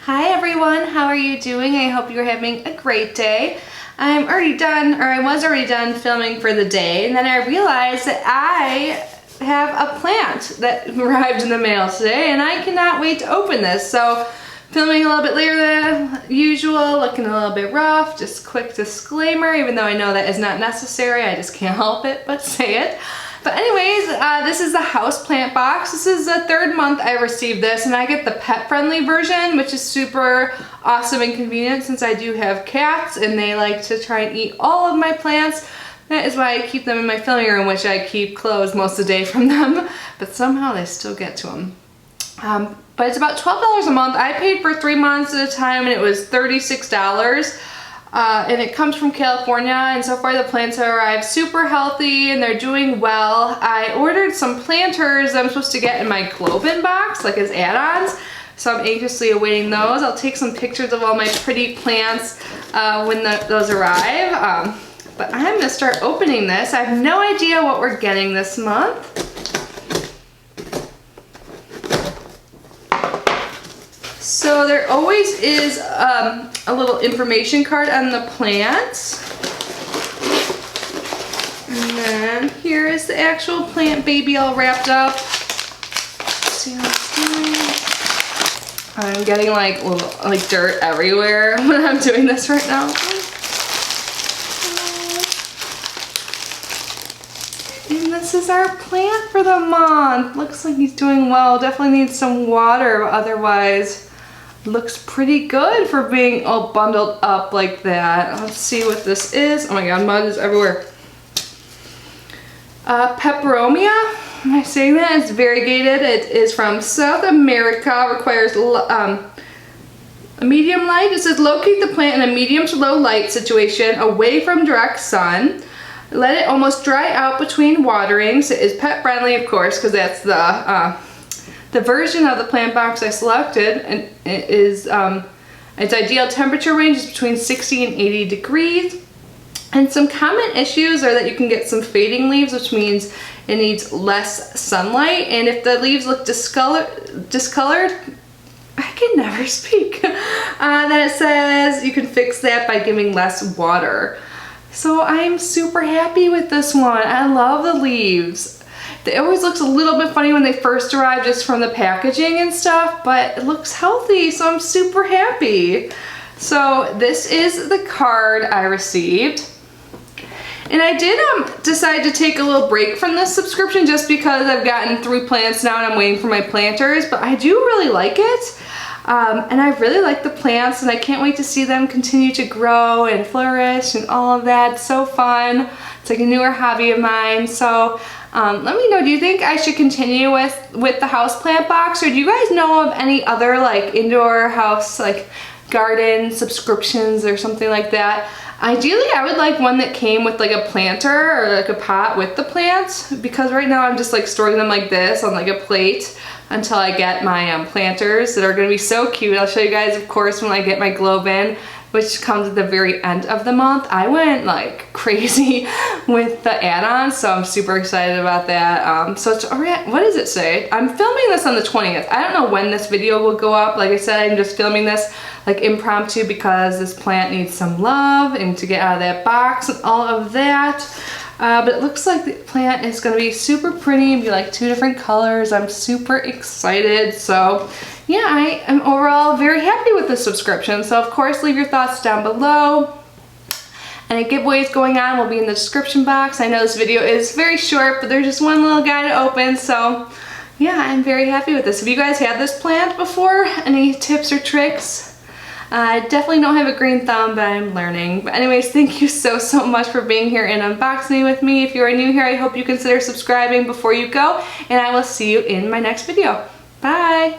Hi everyone, how are you doing? I hope you're having a great day. I was already done filming for the day, and then I realized that I have a plant that arrived in the mail today and I cannot wait to open this. So filming a little bit later than usual, looking a little bit rough, just quick disclaimer, even though I know that is not necessary, I just can't help it but say it. But anyways, this is the house plant box. This is the third month I received this, and I get the pet friendly version, which is super awesome and convenient since I do have cats and they like to try and eat all of my plants. That is why I keep them in my filming room, which I keep closed most of the day from them, but somehow they still get to them. But it's about $12 a month. I paid for 3 months at a time and it was $36. And it comes from California, and so far the plants have arrived super healthy and they're doing well. I ordered some planters that I'm supposed to get in my Globin box, like as add-ons, so I'm anxiously awaiting those. I'll take some pictures of all my pretty plants when those arrive. But I'm going to start opening this. I have no idea what we're getting this month. So there always is a little information card on the plants. And then here is the actual plant baby all wrapped up. Let's see how it's doing. I'm getting like dirt everywhere when I'm doing this right now. And this is our plant for the month. Looks like he's doing well. Definitely needs some water, but otherwise looks pretty good for being all bundled up like that. Let's see what this is. Oh my god, mud is everywhere. Peperomia, am I saying that? It's variegated. It is from South America. Requires a medium light. It says locate the plant in a medium to low light situation away from direct sun. Let it almost dry out between waterings. It is pet friendly, of course, because that's the version of the plant box I selected, and it is its ideal temperature range is between 60 and 80 degrees. And some common issues are that you can get some fading leaves, which means it needs less sunlight. And if the leaves look discolored, I can never speak. Then it says you can fix that by giving less water. So I'm super happy with this one. I love the leaves. It always looks a little bit funny when they first arrive just from the packaging and stuff, but it looks healthy, so I'm super happy. So this is the card I received. And I did decide to take a little break from this subscription just because I've gotten 3 plants now and I'm waiting for my planters, but I do really like it. And I really like the plants and I can't wait to see them continue to grow and flourish and all of that. It's so fun. It's like a newer hobby of mine. So let me know, do you think I should continue with the houseplant box, or do you guys know of any other like indoor house like garden subscriptions or something like that? Ideally I would like one that came with like a planter or like a pot with the plants, because right now I'm just like storing them like this on like a plate until I get my planters that are going to be so cute. I'll show you guys, of course, when I get my Globin, which comes at the very end of the month. I went like crazy with the add-ons, so I'm super excited about that. So it's already, what does it say? I'm filming this on the 20th. I don't know when this video will go up. Like I said, I'm just filming this like impromptu because this plant needs some love and to get out of that box and all of that. But it looks like the plant is going to be super pretty and be like 2 different colors. I'm super excited. So yeah, I am overall very happy with this subscription. So of course, leave your thoughts down below. Any giveaways going on will be in the description box. I know this video is very short, but there's just one little guy to open. So yeah, I'm very happy with this. Have you guys had this plant before? Any tips or tricks? I definitely don't have a green thumb, but I'm learning. But anyways, thank you so much for being here and unboxing with me. If you are new here, I hope you consider subscribing before you go, and I will see you in my next video. Bye!